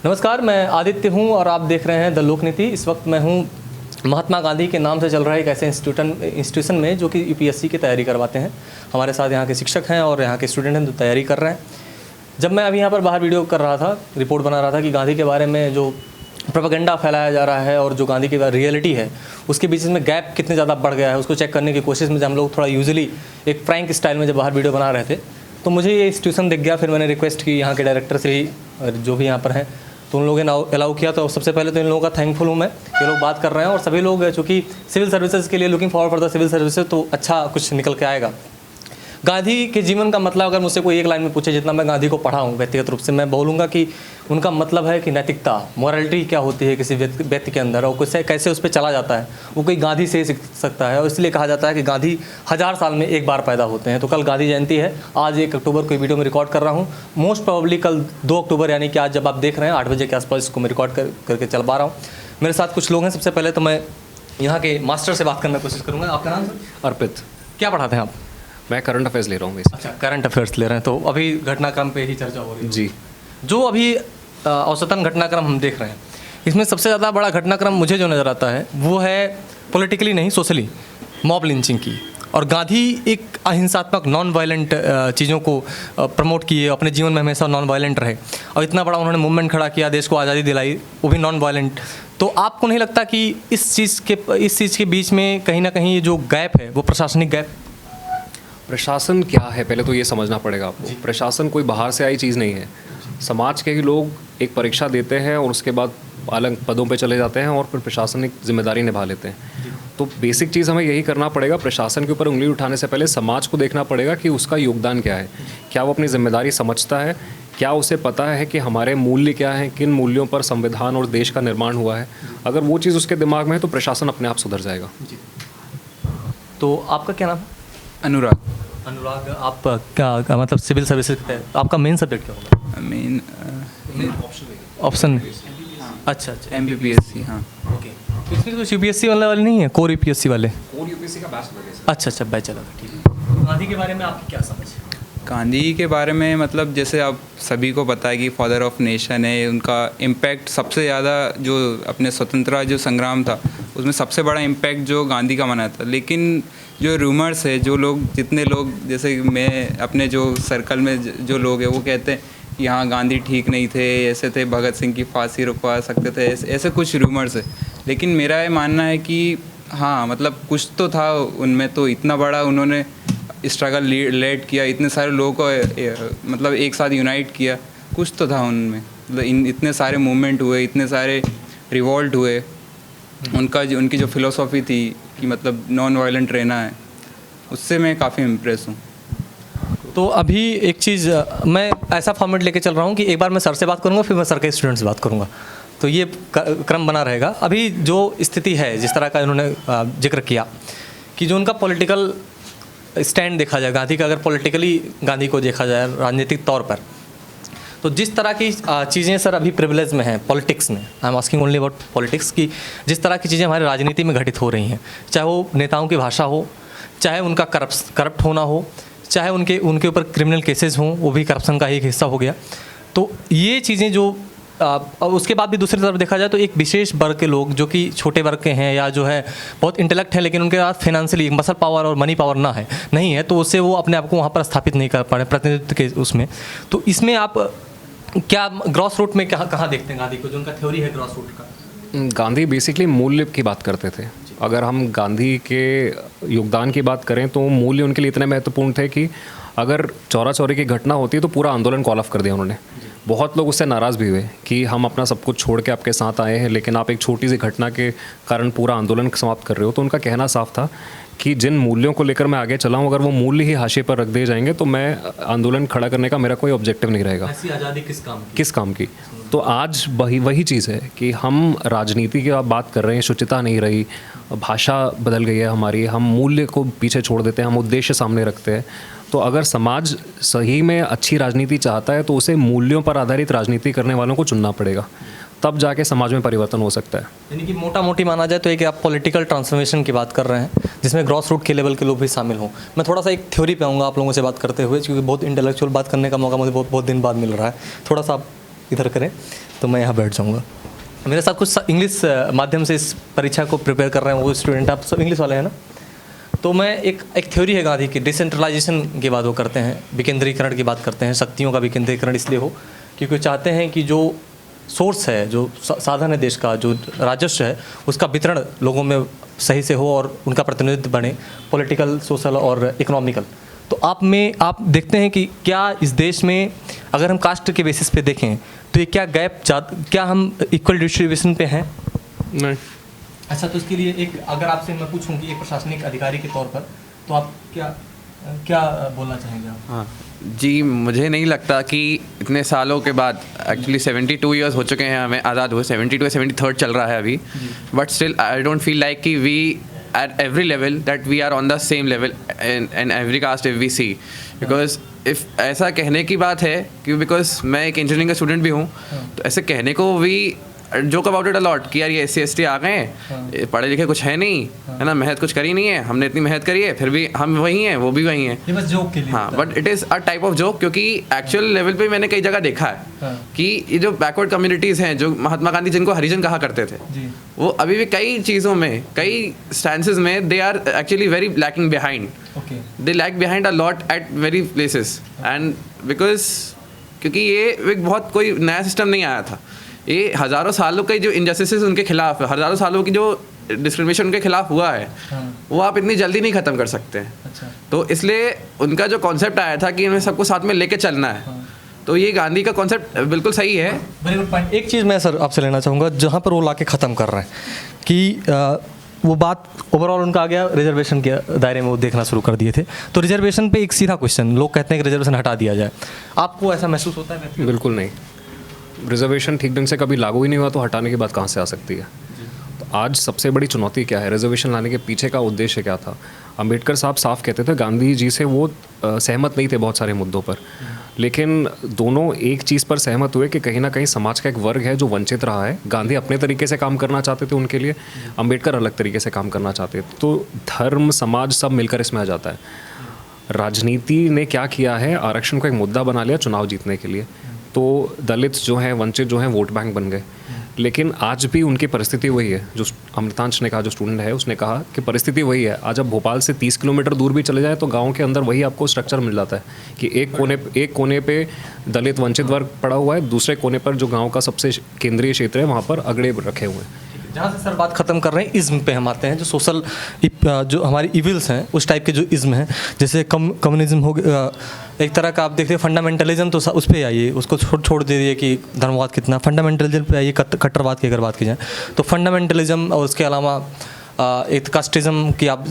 नमस्कार, मैं आदित्य हूं और आप देख रहे हैं द लोकनीति। इस वक्त मैं हूं महात्मा गांधी के नाम से चल रहा है एक ऐसे इंस्टीट्यूशन में जो कि यूपीएससी की तैयारी करवाते हैं। हमारे साथ यहाँ के शिक्षक हैं और यहाँ के स्टूडेंट हैं जो तैयारी कर रहे हैं। जब मैं अभी यहाँ पर बाहर वीडियो कर रहा था, रिपोर्ट बना रहा था कि गांधी के बारे में जो प्रोपेगेंडा फैलाया जा रहा है और जो गांधी की रियलिटी है उसके बीच में गैप कितने ज़्यादा बढ़ गया है, उसको चेक करने की कोशिश में हम लोग थोड़ा यूजुअली एक फ्रैंक स्टाइल में जब बाहर वीडियो बना रहे थे तो मुझे ये इंस्टीट्यूशन दिख गया। फिर मैंने रिक्वेस्ट की यहाँ के डायरेक्टर से ही, जो भी यहाँ पर हैं, तो उन लोगों ने अलाउ किया। तो सबसे पहले तो इन लोगों का थैंकफुल हूँ मैं, ये लोग बात कर रहे हैं और सभी लोग चूँकि सिविल सर्विसेज के लिए looking forward for the civil services, तो अच्छा कुछ निकल के आएगा। गांधी के जीवन का मतलब अगर मुझसे कोई एक लाइन में पूछे, जितना मैं गांधी को पढ़ा हूँ व्यक्तिगत रूप से, मैं बोलूँगा कि उनका मतलब है कि नैतिकता, मोरालिटी क्या होती है किसी व्यक्ति के अंदर और कैसे उस पर चला जाता है, वो कोई गांधी से ही सीख सकता है। और इसलिए कहा जाता है कि गांधी 1000 साल में एक बार पैदा होते हैं। तो कल गांधी जयंती है, आज 1 अक्टूबर को वीडियो में रिकॉर्ड कर रहा हूँ। मोस्ट प्रोबेबली कल 2 अक्टूबर यानी कि आज जब आप देख रहे हैं 8 बजे के आसपास इसको मैं रिकॉर्ड करके चल पा रहा हूँ। मेरे साथ कुछ लोग हैं। सबसे पहले तो मैं यहाँ के मास्टर से बात करने की कोशिश करूँगा। आपका नाम? अर्पित। क्या पढ़ाते हैं आप? मैं करंट अफेयर्स ले रहा हूँ। अच्छा, करंट अफेयर्स ले रहे हैं। तो अभी घटनाक्रम पे ही चर्चा हो रही है जी। जो अभी औसतन घटनाक्रम हम देख रहे हैं, इसमें सबसे ज़्यादा बड़ा घटनाक्रम मुझे जो नज़र आता है वो है पॉलिटिकली नहीं, सोशली मॉब लिंचिंग की। और गांधी एक अहिंसात्मक नॉन वायलेंट चीज़ों को प्रमोट किए, अपने जीवन में हमेशा नॉन वायलेंट रहे और इतना बड़ा उन्होंने मूवमेंट खड़ा किया, देश को आज़ादी दिलाई, वो भी नॉन वायलेंट। तो आपको नहीं लगता कि इस चीज़ के बीच में कहीं ना कहीं जो गैप है वो प्रशासनिक गैप? प्रशासन क्या है पहले तो ये समझना पड़ेगा आपको। प्रशासन कोई बाहर से आई चीज़ नहीं है। समाज के ही लोग एक परीक्षा देते हैं और उसके बाद अलग पदों पे चले जाते हैं और फिर प्रशासनिक जिम्मेदारी निभा लेते हैं। तो बेसिक चीज़ हमें यही करना पड़ेगा, प्रशासन के ऊपर उंगली उठाने से पहले समाज को देखना पड़ेगा कि उसका योगदान क्या है, क्या वो अपनी जिम्मेदारी समझता है, क्या उसे पता है कि हमारे मूल्य क्या हैं, किन मूल्यों पर संविधान और देश का निर्माण हुआ है। अगर वो चीज़ उसके दिमाग में है तो प्रशासन अपने आप सुधर जाएगा। तो आपका क्या नाम है? अनुराग। अनुराग, आप क्या मतलब सिविल सर्विसेज के तहत आपका मेन सब्जेक्ट क्या होगा? Main option? अच्छा, MPPSC। हाँ, ओके। तो इसमें कुछ UPSC वाले नहीं है, कोर UPSC वाले? कोर यूपीएससी का बैचलर। अच्छा, बैचलर, ठीक है। गांधी के बारे में आपकी क्या समझ है? गांधी के बारे में मतलब जैसे आप सभी को पता है कि फादर ऑफ नेशन है। उनका इम्पैक्ट सबसे ज़्यादा जो अपने स्वतंत्रता जो संग्राम था उसमें सबसे बड़ा इम्पैक्ट जो गांधी का माना था। लेकिन जो रूमर्स है, जो लोग, जितने लोग, जैसे मैं अपने जो सर्कल में जो लोग हैं वो कहते हैं कि हाँ गांधी ठीक नहीं थे, ऐसे थे, भगत सिंह की फांसी रुकवा सकते थे, ऐसे कुछ रूमर्स है। लेकिन मेरा ये मानना है कि हाँ मतलब कुछ तो था उनमें। तो इतना बड़ा उन्होंने स्ट्रगल लेड किया, इतने सारे लोगों को मतलब एक साथ यूनाइट किया, कुछ तो था उनमें। मतलब इतने सारे मूवमेंट हुए, इतने सारे रिवॉल्ट हुए। उनकी जो फिलोसॉफी थी कि मतलब नॉन वायलेंट रहना है, उससे मैं काफ़ी इम्प्रेस हूँ। तो अभी एक चीज़ मैं ऐसा फॉर्मेट लेके चल रहा हूँ कि एक बार मैं सर से बात करूँगा, फिर मैं सर के स्टूडेंट से बात करूँगा, तो ये क्रम बना रहेगा। अभी जो स्थिति है, जिस तरह का इन्होंने जिक्र किया कि जो उनका पॉलिटिकल स्टैंड देखा जाए, गांधी का अगर पॉलिटिकली गांधी को देखा जाए राजनीतिक तौर पर, तो जिस तरह की चीज़ें सर अभी प्रिविलेज में हैं पॉलिटिक्स में, I am asking only about politics की, जिस तरह की चीज़ें हमारी राजनीति में घटित हो रही हैं, चाहे वो नेताओं की भाषा हो, चाहे उनका करप्ट होना हो, चाहे उनके ऊपर क्रिमिनल केसेस हों, वो भी करप्शन का ही एक हिस्सा हो गया। तो ये चीज़ें जो और उसके बाद भी दूसरी तरफ देखा जाए तो एक विशेष वर्ग के लोग जो कि छोटे वर्ग के हैं या जो है बहुत इंटेलेक्ट है लेकिन उनके पास फाइनेंशियली मसल पावर और मनी पावर ना है नहीं है, तो उससे वो अपने आप को वहाँ पर स्थापित नहीं कर पा रहे प्रतिनिधित्व के उसमें। तो इसमें आप क्या ग्रॉस रूट में कहाँ देखते हैं गांधी को, जो उनका थ्योरी है ग्रॉस रूट का? गांधी बेसिकली मूल्य की बात करते थे। अगर हम गांधी के योगदान की बात करें तो मूल्य उनके लिए इतने महत्वपूर्ण थे कि अगर चौरा चौरी की घटना होती है तो पूरा आंदोलन कॉल ऑफ कर दिया उन्होंने। बहुत लोग उससे नाराज़ भी हुए कि हम अपना सब कुछ छोड़ के आपके साथ आए हैं, लेकिन आप एक छोटी सी घटना के कारण पूरा आंदोलन समाप्त कर रहे हो। तो उनका कहना साफ था कि जिन मूल्यों को लेकर मैं आगे चला हूँ, अगर वो मूल्य ही हाशिए पर रख दिए जाएंगे तो मैं आंदोलन खड़ा करने का मेरा कोई ऑब्जेक्टिव नहीं रहेगा। ऐसी आज़ादी किस काम की? तो आज वही चीज़ है कि हम राजनीति की बात कर रहे हैं, शुचिता नहीं रही, भाषा बदल गई है हमारी, हम मूल्य को पीछे छोड़ देते हैं, हम उद्देश्य सामने रखते हैं। तो अगर समाज सही में अच्छी राजनीति चाहता है तो उसे मूल्यों पर आधारित राजनीति करने वालों को चुनना पड़ेगा। तब जाके समाज में परिवर्तन हो सकता है। यानी कि मोटा मोटी माना जाए तो एक आप पॉलिटिकल ट्रांसफॉर्मेशन की बात कर रहे हैं जिसमें ग्रॉस रूट के लेवल के लोग भी शामिल हों। मैं थोड़ा सा एक थ्योरी पे आऊँगा आप लोगों से बात करते हुए, क्योंकि बहुत इंटेलेक्चुअल बात करने का मौका मुझे बहुत दिन बाद मिल रहा है। थोड़ा सा आप इधर करें तो मैं यहाँ बैठ जाऊँगा। मेरे साथ कुछ इंग्लिश माध्यम से इस परीक्षा को प्रिपेयर कर रहे हैं वो स्टूडेंट, आप सब इंग्लिश वाले हैं ना। तो मैं एक थ्योरी है गांधी की, डिसेंट्रलाइजेशन की बात वो करते हैं, विकेंद्रीकरण की बात करते हैं। शक्तियों का विकेंद्रीकरण इसलिए हो क्योंकि वो चाहते हैं कि जो सोर्स है, जो साधन है देश का, जो राजस्व है, उसका वितरण लोगों में सही से हो और उनका प्रतिनिधित्व बने, पॉलिटिकल, सोशल और इकोनॉमिकल। तो आप देखते हैं कि क्या इस देश में अगर हम कास्ट के बेसिस पे देखें तो ये क्या गैप, क्या हम इक्वल डिस्ट्रीब्यूशन पे हैं? नहीं। अच्छा, तो इसके लिए एक अगर आपसे मैं पूछूं कि एक प्रशासनिक अधिकारी के तौर पर तो आप क्या बोलना चाहेंगे आप? हाँ जी, मुझे नहीं लगता कि इतने सालों के बाद, एक्चुअली 72 ईयर्स हो चुके हैं हमें आज़ाद हुए, 72 73 चल रहा है अभी, but still I don't feel like कि we at every level that we are on the same level in every caste if we see, because if ऐसा कहने की बात है कि बिकॉज मैं एक इंजीनियरिंग का स्टूडेंट भी हूँ, तो ऐसे कहने को we joke about it a lot कि यार ये SC/ST आ गए हैं, पढ़े लिखे कुछ है नहीं, है ना, मेहनत कुछ करी नहीं है, हमने इतनी मेहनत करी है फिर भी हम वही हैं, वो भी वही हैं। ये बस जोक के लिए। हाँ, but it is a type of joke, क्योंकि एक्चुअल लेवल पे मैंने कई जगह देखा है कि ये जो बैकवर्ड कम्युनिटीज़ हैं, जो महात्मा गांधी जिनको हरिजन कहा करते थे, वो अभी भी कई चीज़ों में, कई स्टैंसेस में they are actually very lacking behind, they lack behind a lot at very places, and because क्योंकि ये एक बहुत कोई नया सिस्टम नहीं आया था, ये हज़ारों सालों के जो इनजस्टिसेस उनके खिलाफ, हज़ारों सालों की जो डिस्क्रिमिनेशन उनके खिलाफ हुआ है, वो आप इतनी जल्दी नहीं ख़त्म कर सकते हैं। अच्छा। तो इसलिए उनका जो कॉन्सेप्ट आया था कि इन्हें सबको साथ में लेके चलना है, तो ये गांधी का कॉन्सेप्ट बिल्कुल सही है। Very good point. एक चीज़ मैं सर आपसे लेना चाहूँगा, जहाँ पर वो लाके ख़त्म कर रहे हैं कि वो बात ओवरऑल उनका आ गया रिजर्वेशन के दायरे में, वो देखना शुरू कर दिए थे। तो रिजर्वेशन पे एक सीधा क्वेश्चन, लोग कहते हैं कि रिजर्वेशन हटा दिया जाए, आपको ऐसा महसूस होता है? बिल्कुल नहीं। रिजर्वेशन ठीक ढंग से कभी लागू ही नहीं हुआ तो हटाने की बात कहाँ से आ सकती है? तो आज सबसे बड़ी चुनौती क्या है? रिजर्वेशन लाने के पीछे का उद्देश्य क्या था? अंबेडकर साहब साफ कहते थे, गांधी जी से वो सहमत नहीं थे बहुत सारे मुद्दों पर, लेकिन दोनों एक चीज़ पर सहमत हुए कि कहीं ना कहीं समाज का एक वर्ग है जो वंचित रहा है। गांधी अपने तरीके से काम करना चाहते थे उनके लिए, अंबेडकर अलग तरीके से काम करना चाहते थे। तो धर्म, समाज सब मिलकर इसमें आ जाता है। राजनीति ने क्या किया है, आरक्षण को एक मुद्दा बना लिया चुनाव जीतने के लिए, तो दलित जो हैं, वंचित जो हैं, वोट बैंक बन गए। लेकिन आज भी उनकी परिस्थिति वही है। जो अमृतांश ने कहा, जो स्टूडेंट है, उसने कहा कि परिस्थिति वही है। आज आप भोपाल से 30 किलोमीटर दूर भी चले जाएं तो गांव के अंदर वही आपको स्ट्रक्चर मिल जाता है कि एक कोने पे दलित वंचित वर्ग पड़ा हुआ है, दूसरे कोने पर जो गांव का सबसे केंद्रीय क्षेत्र है वहाँ पर अगड़े रखे हुए हैं। जहाँ से सर बात ख़त्म कर रहे हैं, इज़्म पे हम आते हैं। जो सोशल जो हमारी इविल्स हैं, उस टाइप के जो इज़्म हैं, जैसे कम्युनिज्म हो गया एक तरह का, आप देखते हैं फंडामेंटलिज्म, तो उस पर आइए, उसको छोड़ दीजिए कि धर्मवाद कितना, फंडामेंटलिज्म पे आइए, कट्टरवाद की अगर बात की जाए तो फंडामेंटलिज्म, और उसके अलावा एक कास्टिज़म की आप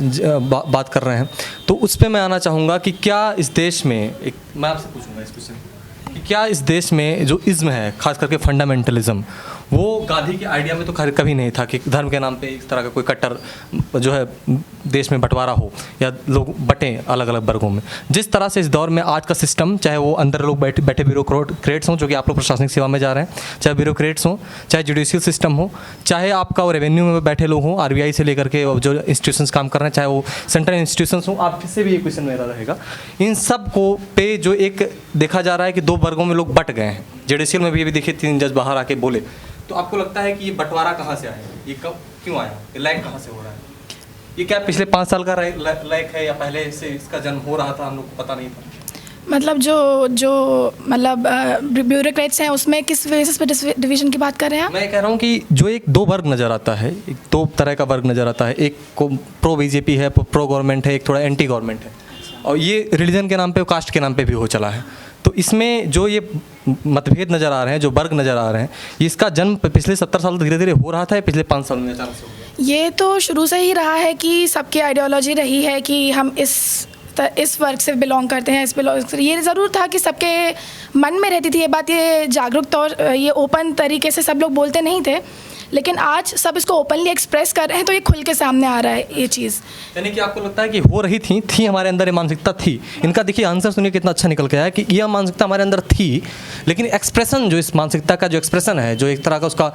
बात कर रहे हैं, तो उस पर मैं आना चाहूँगा कि क्या इस देश में, मैं आपसे पूछूँगा इस क्वेश्चन कि क्या इस देश में जो इज़्म है, खास करके फंडामेंटलिज्म, वो गांधी के आइडिया में तो कभी नहीं था कि धर्म के नाम पे इस तरह का कोई कट्टर जो है देश में बंटवारा हो या लोग बटें अलग अलग वर्गों में। जिस तरह से इस दौर में आज का सिस्टम, चाहे वो अंदर लोग बैठे ब्यूरोक्रेट्स हों, जो कि आप लोग प्रशासनिक सेवा में जा रहे हैं, चाहे ब्यूरोक्रेट्स हों, चाहे जुडिशियल सिस्टम हो, चाहे आपका वो रेवेन्यू में बैठे लोग हों, RBI से लेकर के जो इंस्टीट्यूशंस काम कर रहे हैं, चाहे वो सेंट्रल इंस्टीट्यूशंस हों, आप किससे भी ये क्वेश्चन मेरा रहेगा, इन सब को पे जो एक देखा जा रहा है कि दो वर्गों में लोग बट गए हैं। जुडिशियल में भी अभी देखिए 3 जज बाहर आके बोले, तो आपको लगता है कि ये बंटवारा कहाँ से आया, ये कब क्यों आया, ये लैक कहाँ से हो रहा है? ये क्या पिछले 5 साल का लैक है या पहले से इसका जन्म हो रहा था, हम लोग को पता नहीं था? मतलब जो मतलब ब्यूरोक्रेट्स हैं, उसमें किस बेसिस पे डिवीजन की बात कर रहे हैं आप? मैं कह रहा हूँ कि जो एक दो वर्ग नज़र आता है, एक 2 तरह का वर्ग नज़र आता है, एक को प्रो BJP है, प्रो गवर्नमेंट है, एक थोड़ा एंटी गवर्नमेंट है, और ये रिलीजन के नाम पे, कास्ट के नाम पे भी हो चला है। तो इसमें जो ये मतभेद नज़र आ रहे हैं, जो वर्ग नज़र आ रहे हैं, ये इसका जन्म पिछले 70 साल धीरे धीरे हो रहा था या पिछले 5 साल में अचानक से हो गया? ये तो शुरू से ही रहा है कि सबकी आइडियोलॉजी रही है कि हम इस वर्ग से बिलोंग करते हैं, ये ज़रूर था कि सबके मन में रहती थी ये बात, ये जागरूक तौर, ये ओपन तरीके से सब लोग बोलते नहीं थे, लेकिन आज सब इसको ओपनली एक्सप्रेस कर रहे हैं, तो ये खुल के सामने आ रहा है ये चीज़। यानी कि आपको लगता है कि हो रही थी हमारे अंदर ये मानसिकता थी। इनका देखिए आंसर सुनिए कितना अच्छा निकल के आया कि यह मानसिकता हमारे अंदर थी, लेकिन एक्सप्रेशन जो इस मानसिकता का जो एक्सप्रेशन है, जो एक तरह का उसका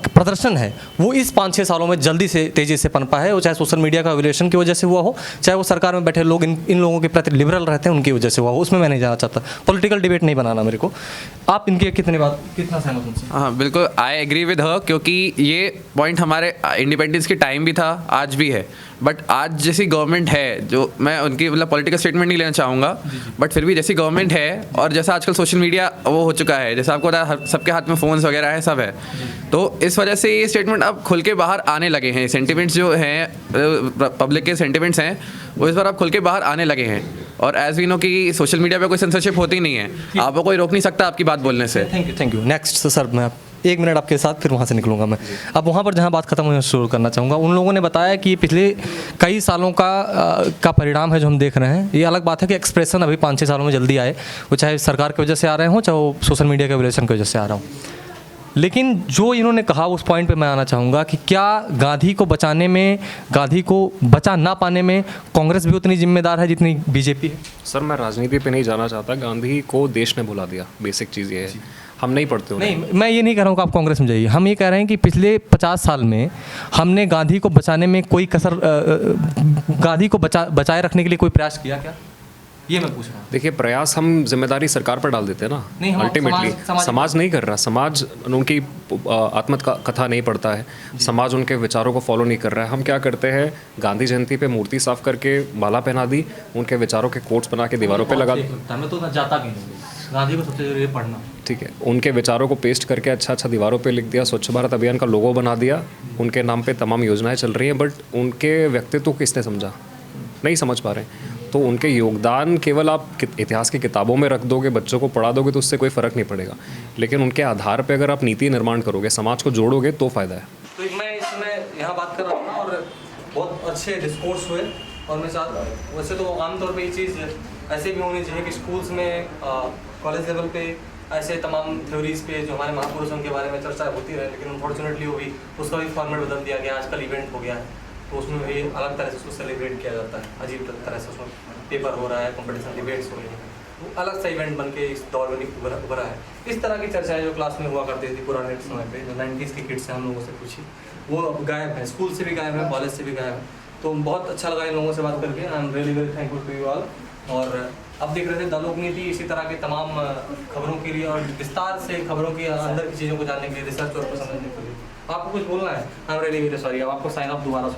प्रदर्शन है, वो इस 5-6 सालों में जल्दी से तेज़ी से पनपा है। वो चाहे सोशल मीडिया का एवोल्यूशन की वजह से हुआ हो, चाहे वो सरकार में बैठे लोग इन लोगों के प्रति लिबरल रहते हैं उनकी वजह से हुआ हो, उसमें मैं नहीं जाना चाहता। पॉलिटिकल डिबेट नहीं बनाना मेरे को। आप इनके कितना सहमत उनसे? हाँ बिल्कुल, आई एग्री विद हर, क्योंकि ये पॉइंट हमारे इंडिपेंडेंस के टाइम भी था, आज भी है। बट आज जैसी गवर्नमेंट है, जो मैं उनकी मतलब पॉलिटिकल स्टेटमेंट नहीं लेना चाहूँगा, बट फिर भी जैसी गवर्नमेंट है और जैसा आजकल सोशल मीडिया वो हो चुका है, जैसा आपको पता है सबके हाथ में फ़ोन्स वगैरह है, सब है, तो इस वजह से ये स्टेटमेंट अब खुल के बाहर आने लगे हैं। सेंटिमेंट्स जो हैं, पब्लिक के सेंटिमेंट्स हैं, वो इस बार अब खुल के बाहर आने लगे हैं। और एज वी नो कि सोशल मीडिया पे कोई सेंसरशिप होती नहीं है, आपको कोई रोक नहीं सकता आपकी बात बोलने से। Thank you. नेक्स्ट सर, मैं 1 मिनट आपके साथ, फिर वहाँ से निकलूंगा मैं। अब वहाँ पर जहाँ बात खत्म हुई शुरू करना चाहूँगा। उन लोगों ने बताया कि पिछले कई सालों का परिणाम है जो हम देख रहे हैं। ये अलग बात है कि एक्सप्रेशन अभी 5-6 सालों में जल्दी आए, वो चाहे सरकार की वजह से आ रहे हों, चाहे वो सोशल मीडिया के एवोल्यूशन की वजह से आ रहा हो। लेकिन जो इन्होंने कहा उस पॉइंट पे मैं आना चाहूँगा कि क्या गांधी को बचाने में, गांधी को बचा ना पाने में कांग्रेस भी उतनी जिम्मेदार है जितनी बीजेपी है? सर मैं राजनीति पे नहीं जाना चाहता। गांधी को देश ने भुला दिया, बेसिक चीज़ ये है। हम नहीं पढ़ते उन्हें। नहीं, मैं ये नहीं कह रहा हूँ कि आप कांग्रेस में जाइए। हम ये कह रहे हैं कि पिछले 50 साल में हमने गांधी को बचाने में कोई कसर, गांधी को बचाए रखने के लिए कोई प्रयास किया क्या? ये मैं पूछ रहा हूँ। देखिए, प्रयास हम जिम्मेदारी सरकार पर डाल देते हैं ना। नहीं, अल्टीमेटली समाज नहीं कर रहा। समाज उनकी आत्मकथा नहीं पढ़ता है, समाज उनके विचारों को फॉलो नहीं कर रहा है। हम क्या करते हैं, गांधी जयंती पे मूर्ति साफ करके माला पहना दी, उनके विचारों के कोट्स बना के दीवारों पे लगा। मैं तो जाता भी नहीं, गांधी को सबसे जरूरी है पढ़ना। ठीक है, उनके विचारों को पेस्ट करके अच्छा दीवारों पे लिख दिया, स्वच्छ भारत अभियान का लोगो बना दिया, उनके नाम पे तमाम योजनाएं चल रही हैं। बट उनके व्यक्तित्व को किसने समझा? नहीं समझ पा रहे। तो उनके योगदान केवल आप इतिहास की किताबों में रख दोगे, बच्चों को पढ़ा दोगे, तो उससे कोई फ़र्क नहीं पड़ेगा। लेकिन उनके आधार पे अगर आप नीति निर्माण करोगे, समाज को जोड़ोगे, तो फ़ायदा है। तो मैं इसमें यहाँ बात कर रहा हूँ ना, और बहुत अच्छे डिस्कोर्स हुए। और मैं चाहता, वैसे तो आमतौर पे ये चीज़ ऐसे भी होनी चाहिए कि स्कूल्स में, कॉलेज लेवल पे ऐसे तमाम थ्योरीज़ पे जो हमारे महापुरुषों के बारे में चर्चा होती रहे। लेकिन अनफॉर्चुनेटली वो भी, उसका भी फॉर्मेट बदल दिया गया। आजकल इवेंट हो गया है, तो उसमें भी अलग तरह से उसको सेलिब्रेट किया जाता है, अजीब तरह से उसमें पेपर हो रहा है, कंपटीशन डिबेट्स हो रही हैं, वो अलग सा इवेंट बन के इस दौर में उभरा है। इस तरह की चर्चाएं जो क्लास में हुआ करती थी पुराने समय पे, जो 90s की किड्स हैं, हम लोगों से पूछी, वो अब गायब है, स्कूल से भी गायब है, कॉलेज से भी गायब है। तो बहुत अच्छा लगा इन लोगों से बात करके। I am really very thankful to you all. और अब देख रहे थे द लोकनीति, इसी तरह के तमाम खबरों के लिए और विस्तार से खबरों की अंदर की चीज़ों को जानने के लिए, रिसर्च और समझने के लिए। आपको कुछ बोलना है? आई एम रियली वेरी सॉरी, अब आपको साइन ऑफ दोबारा